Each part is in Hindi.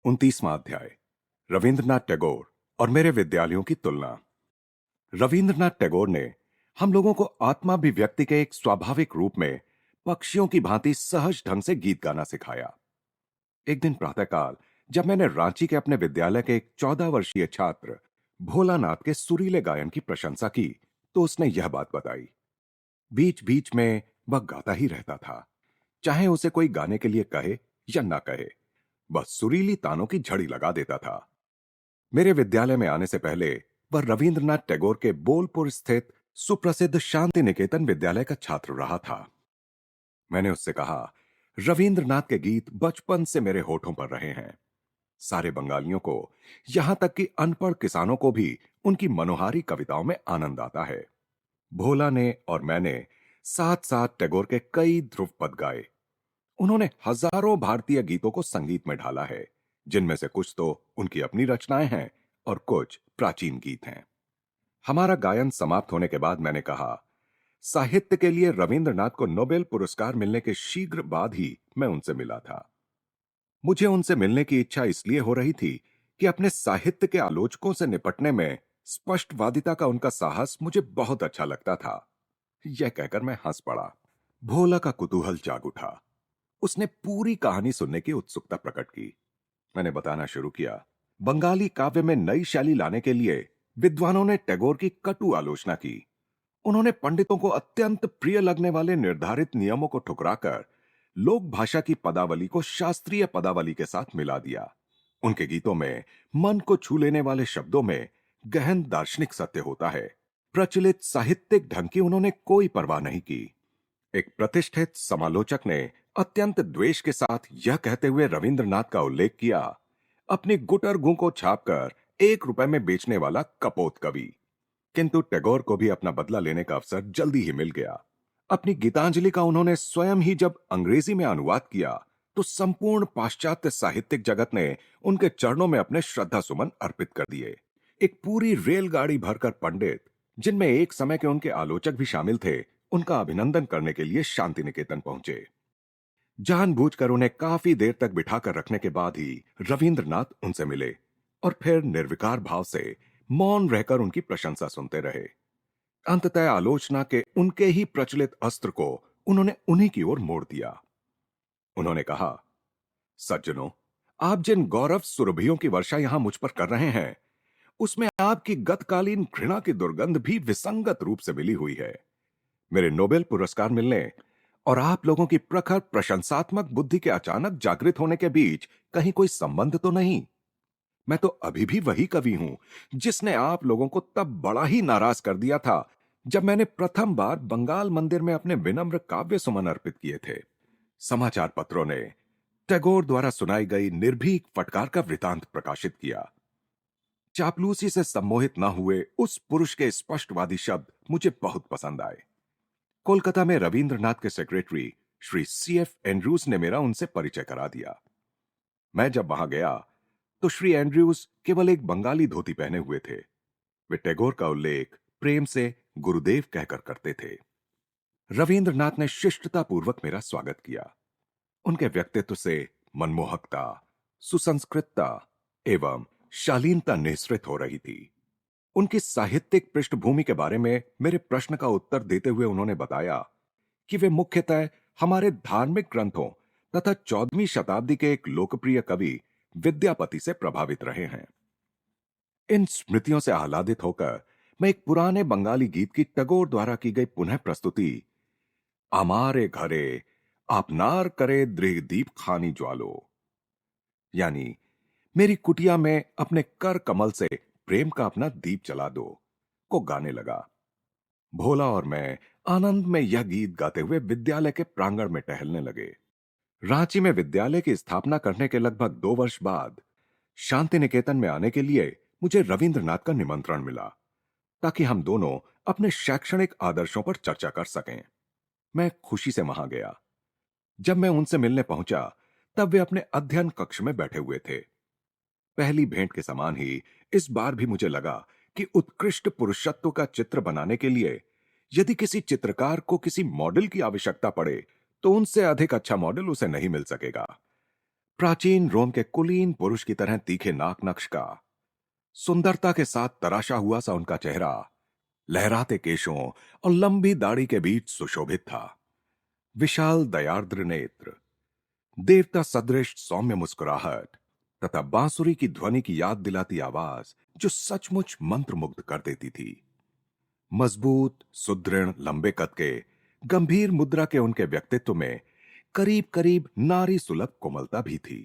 29वां अध्याय। रविंद्रनाथ टैगोर और मेरे विद्यालयों की तुलना। रविंद्रनाथ टैगोर ने हम लोगों को आत्माभिव्यक्ति के एक स्वाभाविक रूप में पक्षियों की भांति सहज ढंग से गीत गाना सिखाया। एक दिन प्रातःकाल जब मैंने रांची के अपने विद्यालय के एक 14 वर्षीय छात्र भोलानाथ के सुरीले गायन की प्रशंसा की तो उसने यह बात बताई। बीच बीच में वह गाता ही रहता था, चाहे उसे कोई गाने के लिए कहे या ना कहे, वह सुरीली तानों की झड़ी लगा देता था। मेरे विद्यालय में आने से पहले वह रविंद्रनाथ टैगोर के बोलपुर स्थित सुप्रसिद्ध शांति निकेतन विद्यालय का छात्र रहा था। मैंने उससे कहा, रविंद्रनाथ के गीत बचपन से मेरे होठों पर रहे हैं। सारे बंगालियों को, यहां तक कि अनपढ़ किसानों को भी उनकी मनोहारी कविताओं में आनंद आता है। भोला ने और मैंने साथ साथ टैगोर के कई ध्रुव पद गाए। उन्होंने हजारों भारतीय गीतों को संगीत में ढाला है, जिनमें से कुछ तो उनकी अपनी रचनाएं हैं और कुछ प्राचीन गीत हैं। हमारा गायन समाप्त होने के बाद मैंने कहा, साहित्य के लिए रविंद्रनाथ को नोबेल पुरस्कार मिलने के शीघ्र बाद ही मैं उनसे मिला था। मुझे उनसे मिलने की इच्छा इसलिए हो रही थी कि अपने साहित्य के आलोचकों से निपटने में स्पष्टवादिता का उनका साहस मुझे बहुत अच्छा लगता था। यह कहकर मैं हंस पड़ा। भोला का कुतूहल जाग उठा। उसने पूरी कहानी सुनने की उत्सुकता प्रकट की। मैंने बताना शुरू किया। बंगाली काव्य में नई शैली लाने के लिए विद्वानों ने टैगोर की कटु आलोचना की। उन्होंने पंडितों को अत्यंत प्रिय लगने वाले निर्धारित नियमों को ठुकराकर लोक भाषा की पदावली को शास्त्रीय पदावली के साथ मिला दिया। उनके गीतों में मन को छू लेने वाले शब्दों में गहन दार्शनिक सत्य होता है। प्रचलित साहित्यिक ढंग की उन्होंने कोई परवाह नहीं की। एक प्रतिष्ठित समालोचक ने अत्यंत द्वेष के साथ यह कहते हुए रविंद्रनाथ का उल्लेख किया, अपनी गुटरगू को छापकर 1 रुपए में बेचने वाला कपोत कवि। किंतु टैगोर को भी अपना बदला लेने का अवसर जल्दी ही मिल गया। अपनी गीतांजलि का उन्होंने स्वयं ही जब अंग्रेजी में अनुवाद किया तो संपूर्ण पाश्चात्य साहित्यिक जगत ने उनके चरणों में अपने श्रद्धा सुमन अर्पित कर दिए। एक पूरी रेलगाड़ी भरकर पंडित, जिनमें एक समय के उनके आलोचक भी शामिल थे, उनका अभिनंदन करने के लिए शांति निकेतन पहुंचे। जानबूझकर उन्हें काफी देर तक बिठाकर रखने के बाद ही रविंद्रनाथ उनसे मिले और फिर निर्विकार भाव से मौन रहकर उनकी प्रशंसा सुनते रहे। अंततः आलोचना के उनके ही प्रचलित अस्त्र को उन्होंने उन्हीं की ओर मोड़ दिया। उन्होंने कहा, सज्जनों, आप जिन गौरव सुरभियों की वर्षा यहां मुझ पर कर रहे हैं, उसमें आपकी गतकालीन घृणा की दुर्गंध भी विसंगत रूप से मिली हुई है। मेरे नोबेल पुरस्कार मिलने और आप लोगों की प्रखर प्रशंसात्मक बुद्धि के अचानक जागृत होने के बीच कहीं कोई संबंध तो नहीं। मैं तो अभी भी वही कवि हूं जिसने आप लोगों को तब बड़ा ही नाराज कर दिया था जब मैंने प्रथम बार बंगाल मंदिर में अपने विनम्र काव्य सुमन अर्पित किए थे। समाचार पत्रों ने टैगोर द्वारा सुनाई गई निर्भीक फटकार का वृतांत प्रकाशित किया। चापलूसी से सम्मोहित न हुए उस पुरुष के स्पष्टवादी शब्द मुझे बहुत पसंद आए। कोलकाता में रविंद्रनाथ के सेक्रेटरी श्री CF एंड्रूज ने मेरा उनसे परिचय करा दिया। मैं जब वहां गया तो श्री एंड्रयूज केवल एक बंगाली धोती पहने हुए थे। वे टैगोर का उल्लेख प्रेम से गुरुदेव कहकर करते थे। रविंद्रनाथ ने शिष्टतापूर्वक मेरा स्वागत किया। उनके व्यक्तित्व से मनमोहकता, सुसंस्कृतता एवं शालीनता निःसृत हो रही थी। उनकी साहित्यिक पृष्ठभूमि के बारे में मेरे प्रश्न का उत्तर देते हुए उन्होंने बताया कि वे मुख्यतः हमारे धार्मिक ग्रंथों तथा 14वीं शताब्दी के एक लोकप्रिय कवि विद्यापति से प्रभावित रहे हैं। इन स्मृतियों से आह्लादित होकर मैं एक पुराने बंगाली गीत की टैगोर द्वारा की गई पुनः प्रस्तुति, आमारे घरे आपनार करे दृढ़ दीप खानी ज्वालो, यानी मेरी कुटिया में अपने कर कमल से प्रेम का अपना दीप जला दो, को गाने लगा। भोला और मैं आनंद में यह गीत गाते हुए विद्यालय के प्रांगण में टहलने लगे। रांची में विद्यालय की स्थापना करने के लगभग 2 वर्ष बाद शांति निकेतन में आने के लिए मुझे रविंद्रनाथ का निमंत्रण मिला ताकि हम दोनों अपने शैक्षणिक आदर्शों पर चर्चा कर सकें। मैं खुशी से वहां गया। जब मैं उनसे मिलने पहुंचा तब वे अपने अध्ययन कक्ष में बैठे हुए थे। पहली भेंट के समान ही इस बार भी मुझे लगा कि उत्कृष्ट पुरुषत्व का चित्र बनाने के लिए यदि किसी चित्रकार को किसी मॉडल की आवश्यकता पड़े तो उनसे अधिक अच्छा मॉडल उसे नहीं मिल सकेगा। प्राचीन रोम के कुलीन पुरुष की तरह तीखे नाक नक्श का, सुंदरता के साथ तराशा हुआ सा उनका चेहरा, लहराते केशों और लंबी दाढ़ी के बीच सुशोभित था। विशाल दयार्द्र नेत्र, देवता सदृश सौम्य मुस्कुराहट तथा बांसुरी की ध्वनि की याद दिलाती आवाज जो सचमुच मंत्रमुग्ध कर देती थी। मजबूत, सुदृढ़, लंबे कद के, गंभीर मुद्रा के उनके व्यक्तित्व में करीब करीब नारी सुलभ कोमलता भी थी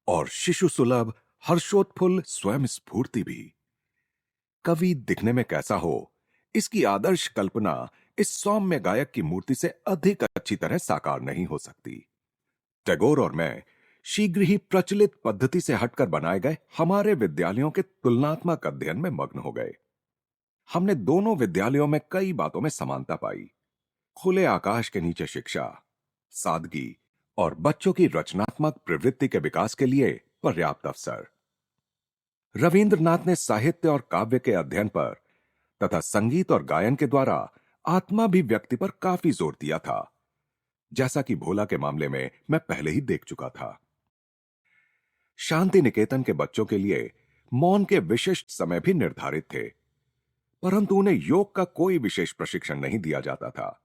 और शिशु सुलभ हर्षोत्फुल्ल स्वयं स्फूर्ति भी। कवि दिखने में कैसा हो, इसकी आदर्श कल्पना इस सौम्य गायक की मूर्ति से अधिक अच्छी तरह साकार नहीं हो सकती। टैगोर और मैं शीघ्र ही प्रचलित पद्धति से हटकर बनाए गए हमारे विद्यालयों के तुलनात्मक अध्ययन में मग्न हो गए। हमने दोनों विद्यालयों में कई बातों में समानता पाई। खुले आकाश के नीचे शिक्षा, सादगी और बच्चों की रचनात्मक प्रवृत्ति के विकास के लिए पर्याप्त अवसर। रविंद्रनाथ ने साहित्य और काव्य के अध्ययन पर तथा संगीत और गायन के द्वारा आत्माभिव्यक्ति पर काफी जोर दिया था, जैसा कि भोला के मामले में मैं पहले ही देख चुका था। शांति निकेतन के बच्चों के लिए मौन के विशिष्ट समय भी निर्धारित थे, परंतु उन्हें योग का कोई विशेष प्रशिक्षण नहीं दिया जाता था।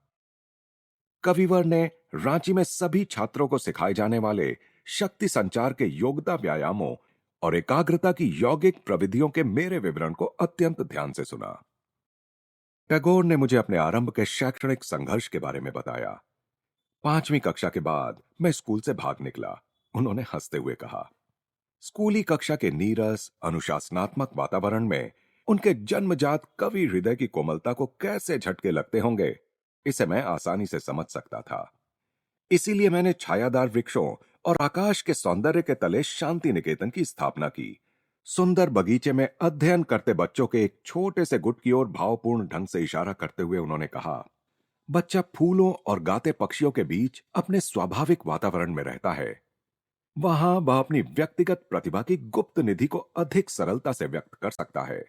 कविवर ने रांची में सभी छात्रों को सिखाए जाने वाले शक्ति संचार के योग्यता व्यायामों और एकाग्रता की यौगिक प्रविधियों के मेरे विवरण को अत्यंत ध्यान से सुना। टैगोर ने मुझे अपने आरंभ के शैक्षणिक संघर्ष के बारे में बताया। 5वीं कक्षा के बाद मैं स्कूल से भाग निकला, उन्होंने हंसते हुए कहा। स्कूली कक्षा के नीरस अनुशासनात्मक वातावरण में उनके जन्मजात कवि हृदय की कोमलता को कैसे झटके लगते होंगे, इसे मैं आसानी से समझ सकता था। इसीलिए मैंने छायादार वृक्षों और आकाश के सौंदर्य के तले शांति निकेतन की स्थापना की। सुंदर बगीचे में अध्ययन करते बच्चों के एक छोटे से गुट की ओर भावपूर्ण ढंग से इशारा करते हुए उन्होंने कहा, बच्चा फूलों और गाते पक्षियों के बीच अपने स्वाभाविक वातावरण में रहता है। वहां वह अपनी व्यक्तिगत प्रतिभा की गुप्त निधि को अधिक सरलता से व्यक्त कर सकता है।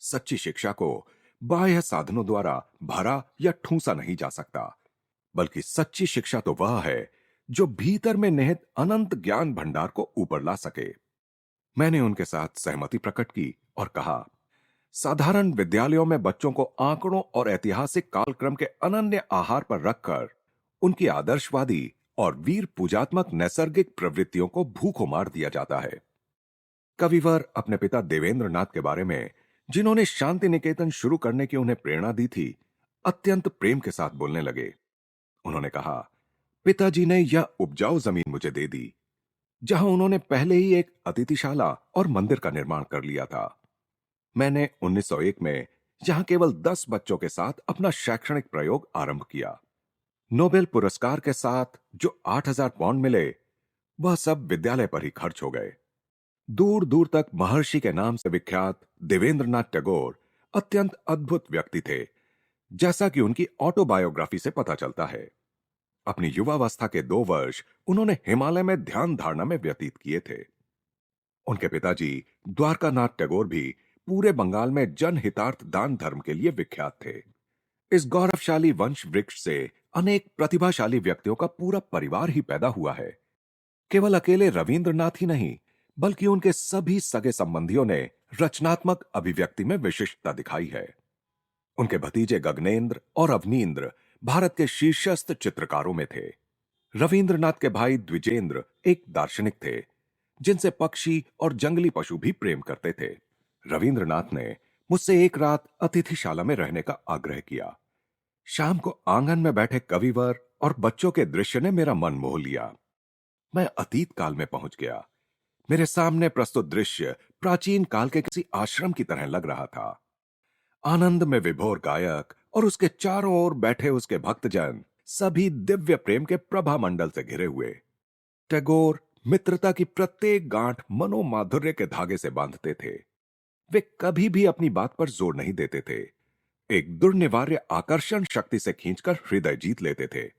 सच्ची शिक्षा को बाह्य साधनों द्वारा भरा या ठूंसा नहीं जा सकता, बल्कि सच्ची शिक्षा तो वह है जो भीतर में निहित अनंत ज्ञान भंडार को ऊपर ला सके। मैंने उनके साथ सहमति प्रकट की और कहा, साधारण विद्यालयों में बच्चों को आंकड़ों और ऐतिहासिक कालक्रम के अनन्य आहार पर रखकर उनकी आदर्शवादी और वीर पूजात्मक नैसर्गिक प्रवृत्तियों को भूखों मार दिया जाता है। कविवर अपने पिता देवेंद्र नाथ के बारे में, जिन्होंने शांति निकेतन शुरू करने की उन्हें प्रेरणा दी थी, अत्यंत प्रेम के साथ बोलने लगे। उन्होंने कहा, पिताजी ने यह उपजाऊ जमीन मुझे दे दी, जहां उन्होंने पहले ही एक अतिथिशाला और मंदिर का निर्माण कर लिया था। मैंने 1901 में यहां केवल 10 बच्चों के साथ अपना शैक्षणिक प्रयोग आरंभ किया। नोबेल पुरस्कार के साथ जो 8,000 पाउंड मिले, वह सब विद्यालय पर ही खर्च हो गए। दूर दूर तक महर्षि के नाम से विख्यात देवेंद्रनाथ टैगोर अत्यंत अद्भुत व्यक्ति थे, जैसा कि उनकी ऑटोबायोग्राफी से पता चलता है। अपनी युवावस्था के 2 वर्ष उन्होंने हिमालय में ध्यान धारणा में व्यतीत किए थे। उनके पिताजी द्वारकानाथ टैगोर भी पूरे बंगाल में जनहितार्थ दान धर्म के लिए विख्यात थे। इस गौरवशाली वंश वृक्ष से अनेक प्रतिभाशाली व्यक्तियों का पूरा परिवार ही पैदा हुआ है। केवल अकेले रविंद्रनाथ ही नहीं, बल्कि उनके सभी सगे संबंधियों ने रचनात्मक अभिव्यक्ति में विशिष्टता दिखाई है। उनके भतीजे गगनेंद्र और अवनींद्र भारत के शीर्षस्थ चित्रकारों में थे। रविंद्रनाथ के भाई द्विजेंद्र एक दार्शनिक थे, जिनसे पक्षी और जंगली पशु भी प्रेम करते थे। रविंद्रनाथ ने मुझसे एक रात अतिथिशाला में रहने का आग्रह किया। शाम को आंगन में बैठे कविवर और बच्चों के दृश्य ने मेरा मन मोह लिया। मैं अतीत काल में पहुंच गया। मेरे सामने प्रस्तुत दृश्य प्राचीन काल के किसी आश्रम की तरह लग रहा था। आनंद में विभोर गायक और उसके चारों ओर बैठे उसके भक्तजन सभी दिव्य प्रेम के प्रभा मंडल से घिरे हुए। टैगोर मित्रता की प्रत्येक गांठ मनोमाधुर्य के धागे से बांधते थे। वे कभी भी अपनी बात पर जोर नहीं देते थे, एक दुर्निवार्य आकर्षण शक्ति से खींचकर हृदय जीत लेते थे।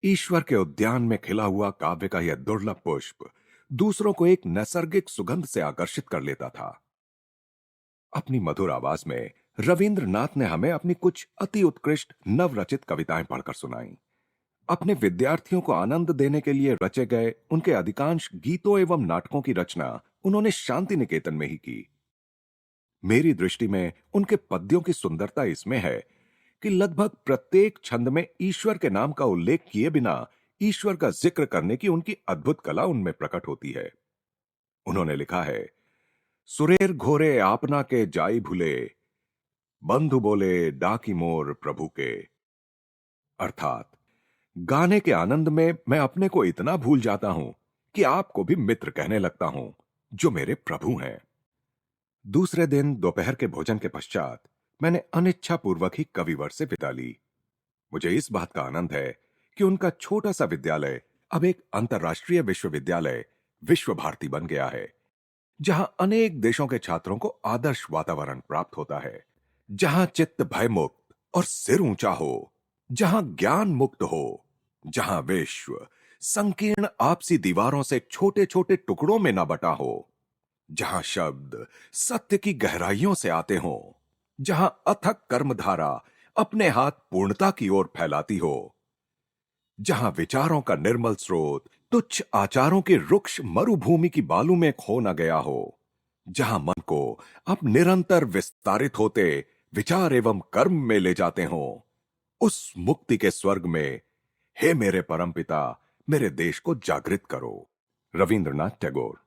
ईश्वर के उद्यान में खिला हुआ काव्य का यह दुर्लभ पुष्प दूसरों को एक नैसर्गिक सुगंध से आकर्षित कर लेता था। अपनी मधुर आवाज में रविंद्रनाथ ने हमें अपनी कुछ अति उत्कृष्ट नवरचित कविताएं पढ़कर सुनाई। अपने विद्यार्थियों को आनंद देने के लिए रचे गए उनके अधिकांश गीतों एवं नाटकों की रचना उन्होंने शांति निकेतन में ही की। मेरी दृष्टि में उनके पद्यों की सुंदरता इसमें है कि लगभग प्रत्येक छंद में ईश्वर के नाम का उल्लेख किए बिना ईश्वर का जिक्र करने की उनकी अद्भुत कला उनमें प्रकट होती है। उन्होंने लिखा है, सुरेर घोरे आपना के जाई भूले, बंधु बोले डाकी मोर प्रभु के। अर्थात गाने के आनंद में मैं अपने को इतना भूल जाता हूं कि आपको भी मित्र कहने लगता हूं, जो मेरे प्रभु हैं। दूसरे दिन दोपहर के भोजन के पश्चात मैंने अनिच्छापूर्वक ही कविवर से विदा ली। मुझे इस बात का आनंद है कि उनका छोटा सा विद्यालय अब एक अंतर्राष्ट्रीय विश्वविद्यालय विश्व भारती बन गया है, जहां अनेक देशों के छात्रों को आदर्श वातावरण प्राप्त होता है, जहां चित्त भयमुक्त और सिर ऊंचा हो, जहां ज्ञान मुक्त हो, जहां विश्व संकीर्ण आपसी दीवारों से छोटे छोटे टुकड़ों में न बटा हो, जहां शब्द सत्य की गहराइयों से आते हों, जहां अथक कर्मधारा अपने हाथ पूर्णता की ओर फैलाती हो, जहां विचारों का निर्मल स्रोत तुच्छ आचारों के रुक्ष मरुभूमि की बालू में खो न गया हो, जहां मन को अब निरंतर विस्तारित होते विचार एवं कर्म में ले जाते हों, उस मुक्ति के स्वर्ग में हे मेरे परमपिता, मेरे देश को जागृत करो। रविंद्रनाथ टैगोर।